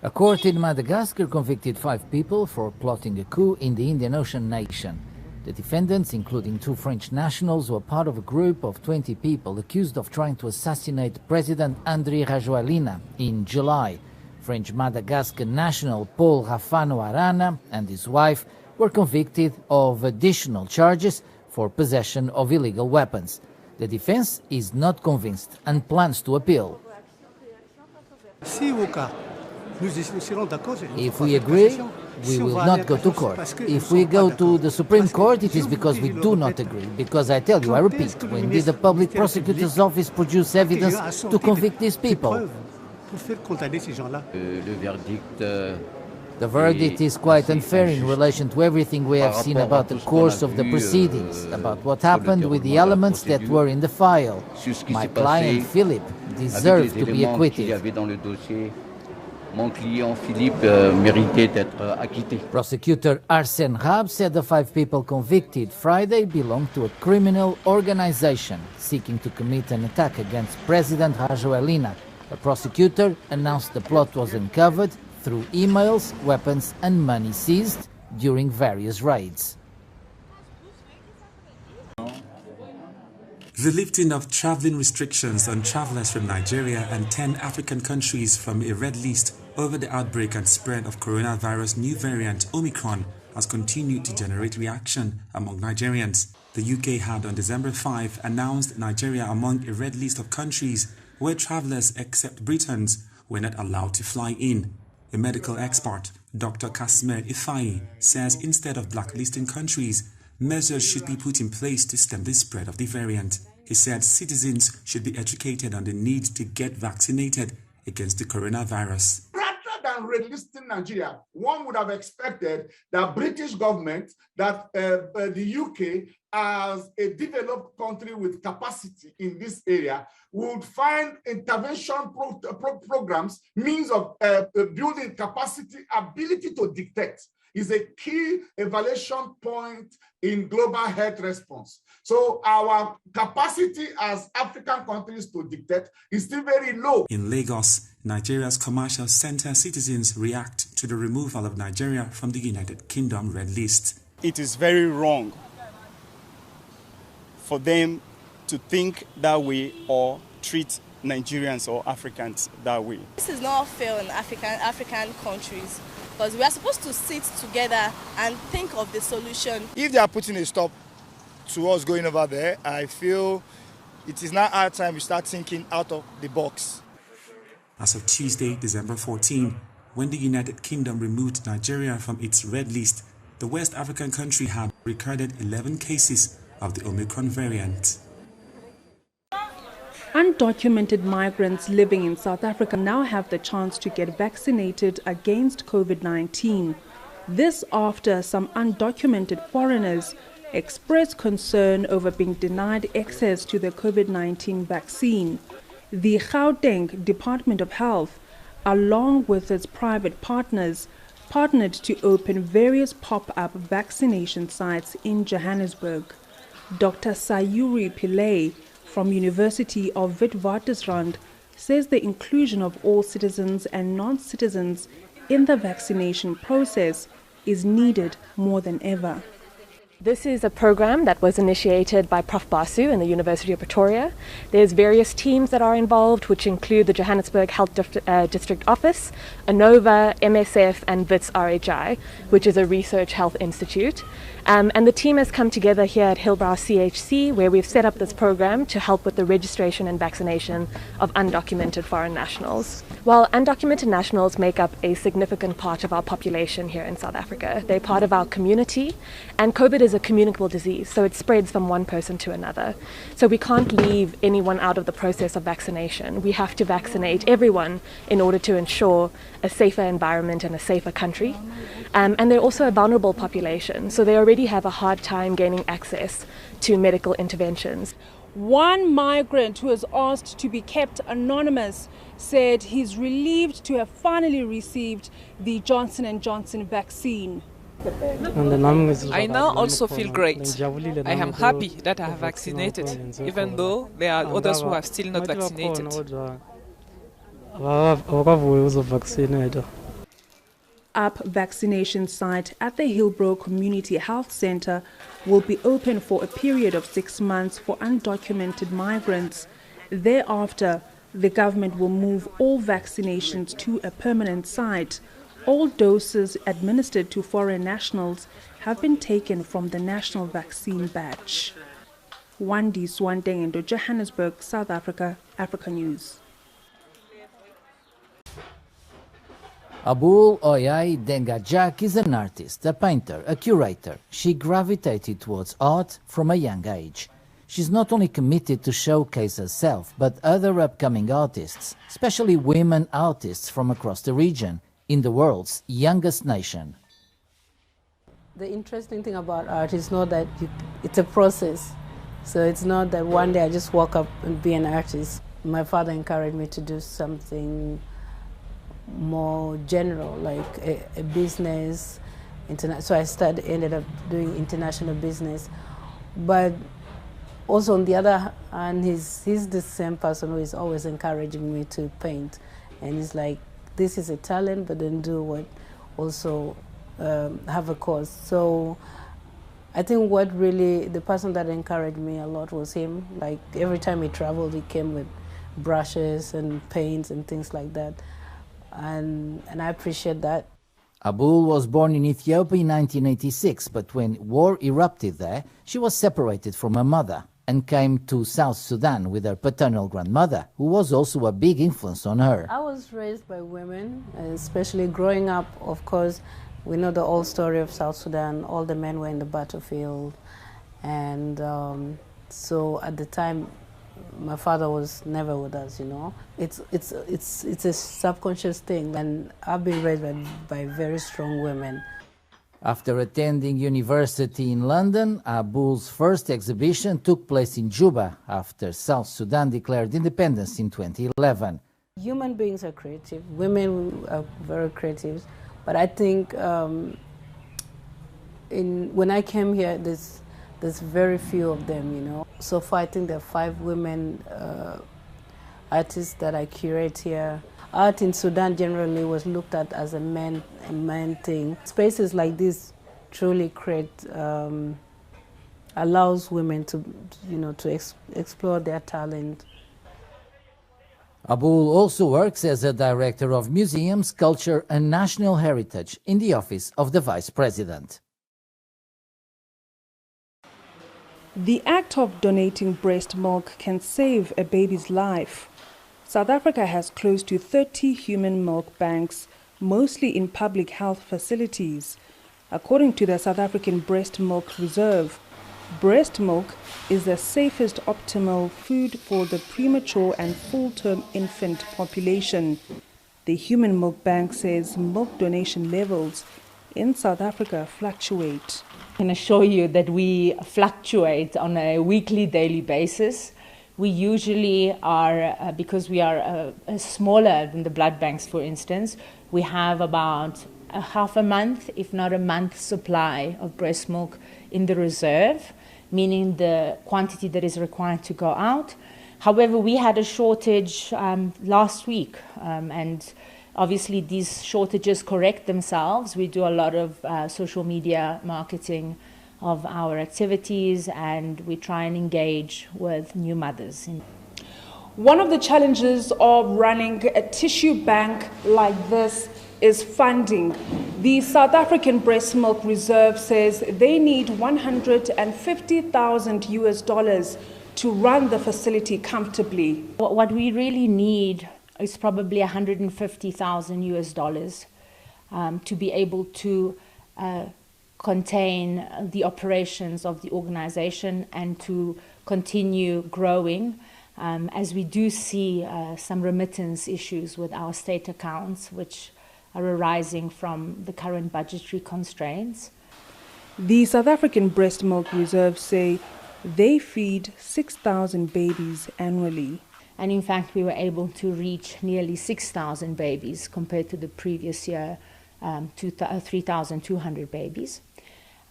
A court in Madagascar convicted 5 people for plotting a coup in the Indian Ocean nation. The defendants, including 2 French nationals, were part of a group of 20 people accused of trying to assassinate President Andry Rajoelina in July. French Madagascar national Paul Rafano Arana and his wife were convicted of additional charges for possession of illegal weapons. The defense is not convinced and plans to appeal. If we agree, we will not go to court. If we go to the Supreme Court, it is because we do not agree. Because I tell you, I repeat, when did the public prosecutor's office produce evidence to convict these people? The verdict is quite unfair in relation to everything we have seen about the course of the proceedings, about what happened with the elements that were in the file. My client, Philip, deserved to be acquitted. Prosecutor Arsène Rab said the 5 people convicted Friday belonged to a criminal organization seeking to commit an attack against President Rajoelina. The prosecutor announced the plot was uncovered through emails, weapons and money seized during various raids. The lifting of traveling restrictions on travelers from Nigeria and 10 African countries from a red list over the outbreak and spread of coronavirus new variant Omicron has continued to generate reaction among Nigerians. The UK had on December 5 announced Nigeria among a red list of countries where travelers except Britons were not allowed to fly in. A medical expert, Dr. Kasmer Ifai, says instead of blacklisting countries, measures should be put in place to stem the spread of the variant. He said citizens should be educated on the need to get vaccinated against the coronavirus. Rather than relisting Nigeria, one would have expected that British government, that the UK, as a developed country with capacity in this area, would find intervention programs, means of building capacity, ability to dictate is a key evaluation point in global health response. So our capacity as African countries to dictate is still very low. In Lagos, Nigeria's commercial center citizens react to the removal of Nigeria from the United Kingdom red list. It is very wrong for them to think that way or treat Nigerians or Africans that way. This is not fair in African countries, because we are supposed to sit together and think of the solution. If they are putting a stop to us going over there, I feel it is now our time we start thinking out of the box. As of Tuesday, December 14, when the United Kingdom removed Nigeria from its red list, the West African country had recorded 11 cases of the Omicron variant. Undocumented migrants living in South Africa now have the chance to get vaccinated against COVID-19. This after some undocumented foreigners expressed concern over being denied access to the COVID-19 vaccine. The Gauteng Department of Health, along with its private partners, partnered to open various pop-up vaccination sites in Johannesburg. Dr. Sayuri Pillay from University of Witwatersrand says the inclusion of all citizens and non-citizens in the vaccination process is needed more than ever. This is a program that was initiated by Prof. Basu in the University of Pretoria. There's various teams that are involved, which include the Johannesburg Health District Office, ANOVA, MSF, and WITS RHI, which is a research health institute. And the team has come together here at Hillbrow CHC, where we've set up this program to help with the registration and vaccination of undocumented foreign nationals. While undocumented nationals make up a significant part of our population here in South Africa, they're part of our community, and COVID is a communicable disease, so it spreads from one person to another. So we can't leave anyone out of the process of vaccination. We have to vaccinate everyone in order to ensure a safer environment and a safer country. And they're also a vulnerable population, so they already have a hard time gaining access to medical interventions. One migrant who has asked to be kept anonymous said he's relieved to have finally received the Johnson & Johnson vaccine. I now also feel great. I am happy that I have vaccinated, even though there are others who are still not vaccinated. Up vaccination site at the Hillbrow Community Health Center will be open for a period of 6 months for undocumented migrants. Thereafter, the government will move all vaccinations to a permanent site. All doses administered to foreign nationals have been taken from the national vaccine batch. Wandi Swandengendo, Johannesburg, South Africa, Africa News. Abul Oyai Dengajak is an artist, a painter, a curator. She gravitated towards art from a young age. She's not only committed to showcase herself, but other upcoming artists, especially women artists from across the region, in the world's youngest nation. The interesting thing about art is not that it's a process. So it's not that one day I just walk up and be an artist. My father encouraged me to do something more general, like a business. So I ended up doing international business. But also on the other hand, he's the same person who is always encouraging me to paint. And he's like, this is a talent, but then do what also have a cause. So I think what really, the person that encouraged me a lot was him. Like every time he traveled, he came with brushes and paints and things like that. And I appreciate that. Abul was born in Ethiopia in 1986, but when war erupted there, she was separated from her mother and came to South Sudan with her paternal grandmother, who was also a big influence on her. I was raised by women, especially growing up, of course. We know the old story of South Sudan. All the men were in the battlefield. And so at the time, my father was never with us, you know. It's a subconscious thing. And I've been raised by very strong women. After attending university in London, Abul's first exhibition took place in Juba after South Sudan declared independence in 2011. Human beings are creative. Women are very creative. But I think when I came here, there's very few of them, you know. So far, I think there are 5 women artists that I curate here. Art in Sudan generally was looked at as a man thing. Spaces like this truly allows women to, explore their talent. Abul also works as a director of museums, culture and national heritage in the office of the Vice President. The act of donating breast milk can save a baby's life. South Africa has close to 30 human milk banks, mostly in public health facilities. According to the South African Breastmiik Reserve, breast milk is the safest optimal food for the premature and full-term infant population. The Human Milk Bank says milk donation levels in South Africa fluctuate. I can assure you that we fluctuate on a weekly, daily basis. We usually are, because we are smaller than the blood banks, for instance, we have about a half a month, if not a month's supply of breast milk in the reserve, meaning the quantity that is required to go out. However, we had a shortage last week, and obviously these shortages correct themselves. We do a lot of social media marketing of our activities, and we try and engage with new mothers. One of the challenges of running a tissue bank like this is funding. The South African Breastmiik Reserve says they need $150,000 to run the facility comfortably. What we really need is probably $150,000 to be able to contain the operations of the organization and to continue growing, as we do see some remittance issues with our state accounts, which are arising from the current budgetary constraints. The South African Breastmiik Reserve say they feed 6,000 babies annually. And in fact, we were able to reach nearly 6,000 babies compared to the previous year, 3,200 babies.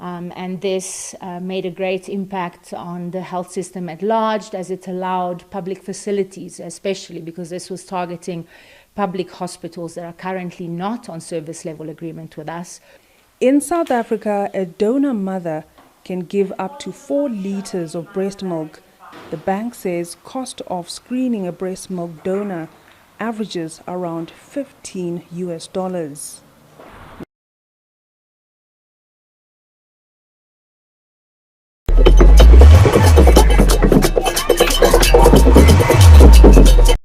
And this made a great impact on the health system at large, as it allowed public facilities, especially because this was targeting public hospitals that are currently not on service level agreement with us. In South Africa, a donor mother can give up to 4 liters of breast milk. The bank says cost of screening a breast milk donor averages around $15.